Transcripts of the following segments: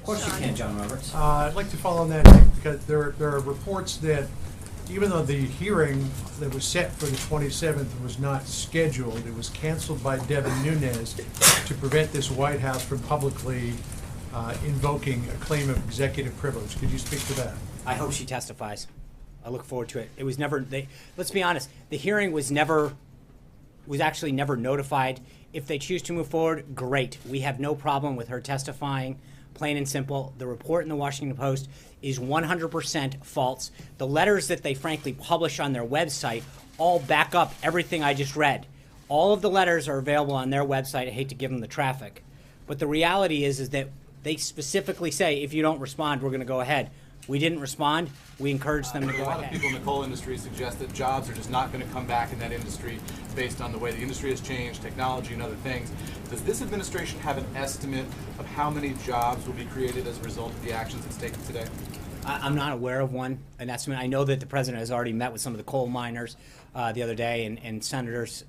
Of course you can, John Roberts. I'd like to follow on that because there are reports that even though the hearing that was set for the 27th was not scheduled, it was canceled by Devin Nunes to prevent this White House from publicly invoking a claim of executive privilege. Could you speak to that? I hope she testifies. I look forward to it. It was never, let's be honest, the hearing was actually never notified. If they choose to move forward, great. We have no problem with her testifying. Plain and simple. The report in the Washington Post is 100% false. The letters that they frankly publish on their website all back up everything I just read. All of the letters are available on their website. I hate to give them the traffic. But the reality is that they specifically say, if you don't respond, we're going to go ahead. We didn't respond. We encouraged them to go ahead. A lot of people in the coal industry suggest that jobs are just not going to come back in that industry based on the way the industry has changed, technology and other things. Does this administration have an estimate of how many jobs will be created as a result of the actions it's taken today? I'm not aware of an estimate. I know that the president has already met with some of the coal miners the other day, and Senators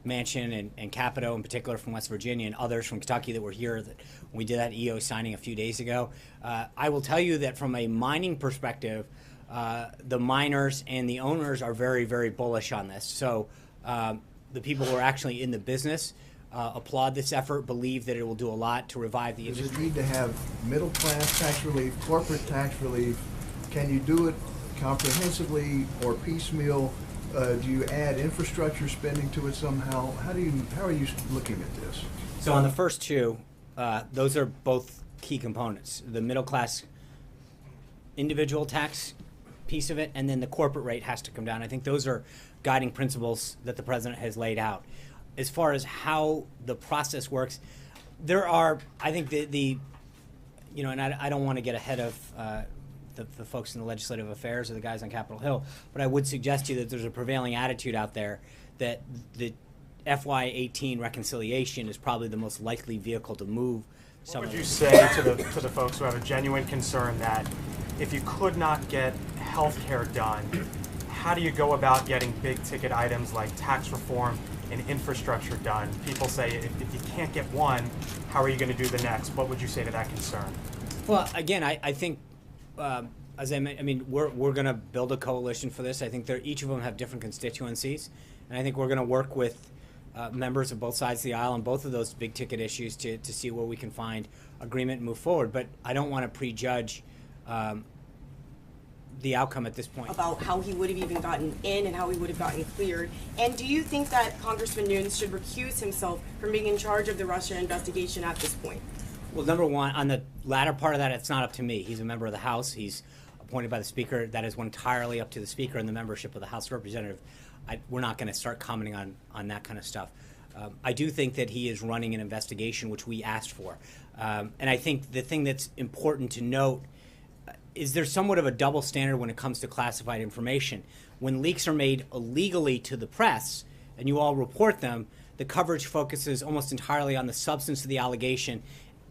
Manchin and Capito in particular from West Virginia and others from Kentucky that were here that we did that EO signing a few days ago. I will tell you that from a mining perspective, the miners and the owners are very, very bullish on this. So the people who are actually in the business applaud this effort, believe that it will do a lot to revive the industry. Does it need to have middle class tax relief, corporate tax relief? Can you do it comprehensively or piecemeal? Do you add infrastructure spending to it somehow? How are you looking at this? So on the first two, those are both key components. The middle class individual tax piece of it, and then the corporate rate has to come down. I think those are guiding principles that the president has laid out. As far as how the process works, there are, I think and I don't want to get ahead of the folks in the legislative affairs or the guys on Capitol Hill, but I would suggest to you that there's a prevailing attitude out there that the FY18 reconciliation is probably the most likely vehicle to move. What would you say to the folks who have a genuine concern that if you could not get health care done, how do you go about getting big ticket items like tax reform and infrastructure done? People say if you can't get one, how are you going to do the next? What would you say to that concern? Well, again, I think, as I mean, we're going to build a coalition for this. I think each of them have different constituencies, and I think we're going to work with members of both sides of the aisle on both of those big ticket issues to see where we can find agreement and move forward. But I don't want to prejudge the outcome at this point. About how he would have even gotten in and how he would have gotten cleared. And do you think that Congressman Nunes should recuse himself from being in charge of the Russia investigation at this point? Well, number one, on the latter part of that, it's not up to me. He's a member of the House. He's appointed by the Speaker. That is entirely up to the Speaker and the membership of the House of Representatives. We're not going to start commenting on that kind of stuff. I do think that he is running an investigation, which we asked for. And I think the thing that's important to note is there's somewhat of a double standard when it comes to classified information. When leaks are made illegally to the press, and you all report them, the coverage focuses almost entirely on the substance of the allegation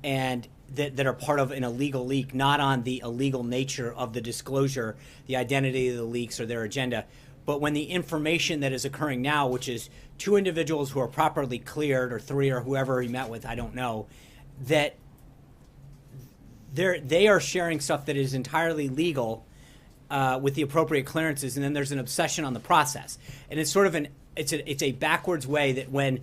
and that are part of an illegal leak, not on the illegal nature of the disclosure, the identity of the leaks, or their agenda. But when the information that is occurring now, which is two individuals who are properly cleared, or three, or whoever he met with, I don't know, that they are sharing stuff that is entirely legal with the appropriate clearances, and then there's an obsession on the process. And it's sort of it's a backwards way that when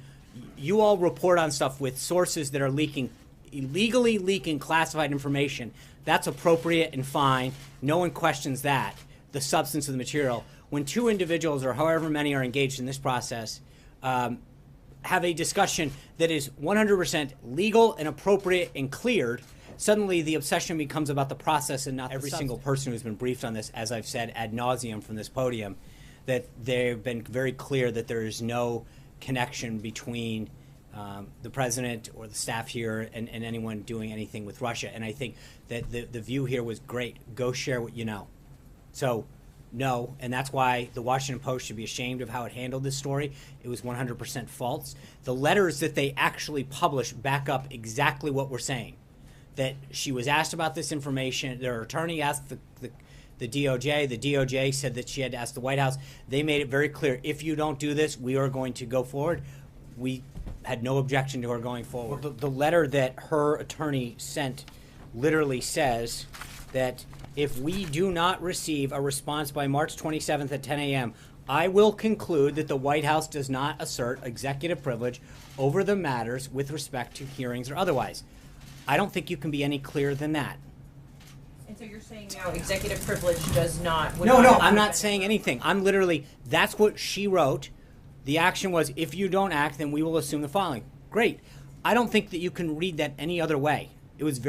you all report on stuff with sources that are illegally leaking classified information, that's appropriate and fine. No one questions that, the substance of the material. When two individuals, or however many, are engaged in this process, have a discussion that is 100% legal and appropriate and cleared, suddenly the obsession becomes about the process and not every single person who's been briefed on this, as I've said ad nauseum from this podium, that they've been very clear that there is no connection between the president or the staff here and anyone doing anything with Russia. And I think that the view here was great. Go share what you know. So, no, and that's why the Washington Post should be ashamed of how it handled this story. It was 100% false. The letters that they actually published back up exactly what we're saying. That she was asked about this information. Their attorney asked the DOJ. The DOJ said that she had to ask the White House. They made it very clear, if you don't do this, we are going to go forward. We had no objection to her going forward. The letter that her attorney sent literally says that if we do not receive a response by March 27th at 10 a.m., I will conclude that the White House does not assert executive privilege over the matters with respect to hearings or otherwise. I don't think you can be any clearer than that. And so you're saying now executive privilege does not... No, I'm not saying anything. I'm literally, that's what she wrote. The action was, if you don't act, then we will assume the following. Great. I don't think that you can read that any other way. It was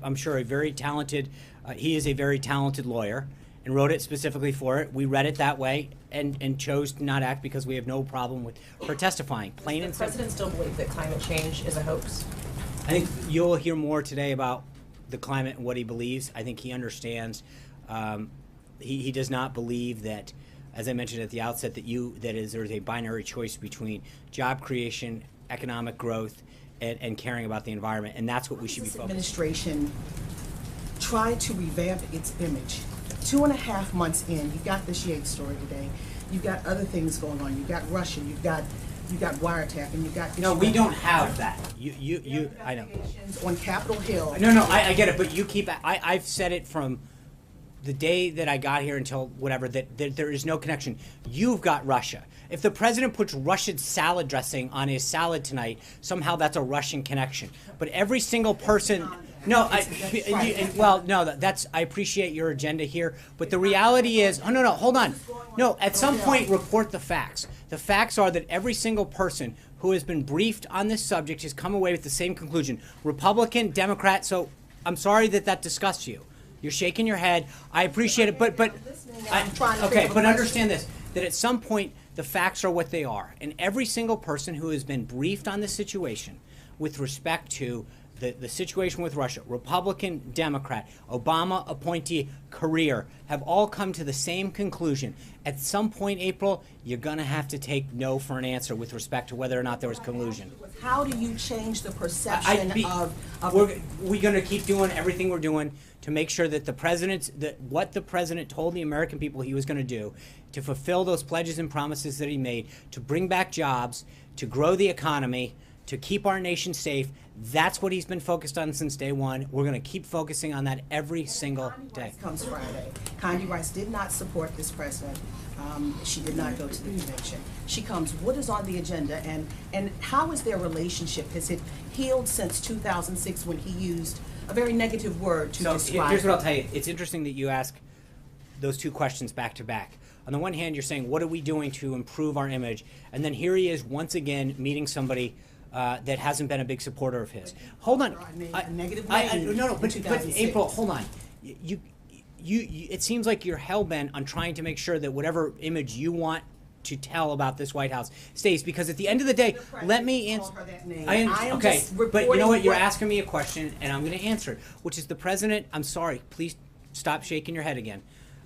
I'm sure, a very talented, he is a very talented lawyer and wrote it specifically for it. We read it that way and chose to not act because we have no problem with her testifying. Plain and simple. Does the president still believe that climate change is a hoax? I think you'll hear more today about the climate and what he believes. I think he understands. He does not believe that, as I mentioned at the outset, there's a binary choice between job creation, economic growth, and caring about the environment, and that's what we should be focused on. This administration tried to revamp its image. 2.5 months in, you've got this Yates story today. You've got other things going on. You've got Russia. You've got wiretapping. You've got. No, we don't have that. I know. On Capitol Hill. No, I get it, but you keep. I've said it from the day that I got here until whatever, that there is no connection. You've got Russia. If the president puts Russian salad dressing on his salad tonight, somehow that's a Russian connection. But every single person, no, that's, I appreciate your agenda here, but the reality is, oh, no, hold on. No, at some point, report the facts. The facts are that every single person who has been briefed on this subject has come away with the same conclusion. Republican, Democrat, so I'm sorry that disgusts you. You're shaking your head. I appreciate it, but understand this, that at some point the facts are what they are. And every single person who has been briefed on this situation with respect to the situation with Russia, Republican, Democrat, Obama appointee, career, have all come to the same conclusion. At some point, April, you're going to have to take no for an answer with respect to whether or not there was collusion. How do you change the perception we're going to keep doing everything we're doing to make sure that what the president told the American people he was going to do, to fulfill those pledges and promises that he made, to bring back jobs, to grow the economy, to keep our nation safe. That's what he's been focused on since day one. We're going to keep focusing on that every single day. Comes Friday. Condi Rice did not support this president. She did not go to the convention. She comes. What is on the agenda, and how is their relationship? Has it healed since 2006 when he used a very negative word to describe? Here's what I'll tell you. It's interesting that you ask those two questions back to back. On the one hand, you're saying, what are we doing to improve our image? And then here he is once again meeting somebody that hasn't been a big supporter of his. Hold on. But April, hold on. You, it seems like you're hell-bent on trying to make sure that whatever image you want to tell about this White House stays, because at the end of the day, let me answer. Okay, but you know what? You're asking me a question, and I'm going to answer it, which is the president. I'm sorry. Please stop shaking your head again.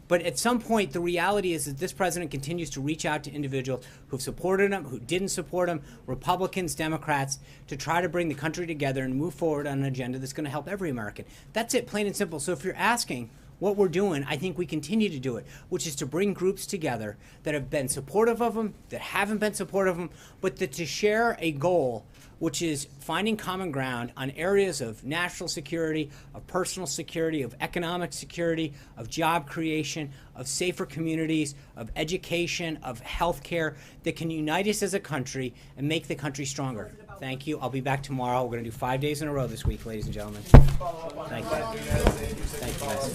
But at some point, the reality is that this president continues to reach out to individuals who've supported him, who didn't support him, Republicans, Democrats, to try to bring the country together and move forward on an agenda that's going to help every American. That's it, plain and simple. So if you're asking what we're doing, I think we continue to do it, which is to bring groups together that have been supportive of him, that haven't been supportive of him, but to share a goal, which is finding common ground on areas of national security, of personal security, of economic security, of job creation, of safer communities, of education, of healthcare, that can unite us as a country and make the country stronger. Thank you. I'll be back tomorrow. We're going to do 5 days in a row this week, ladies and gentlemen. Thank you. Thank you, guys.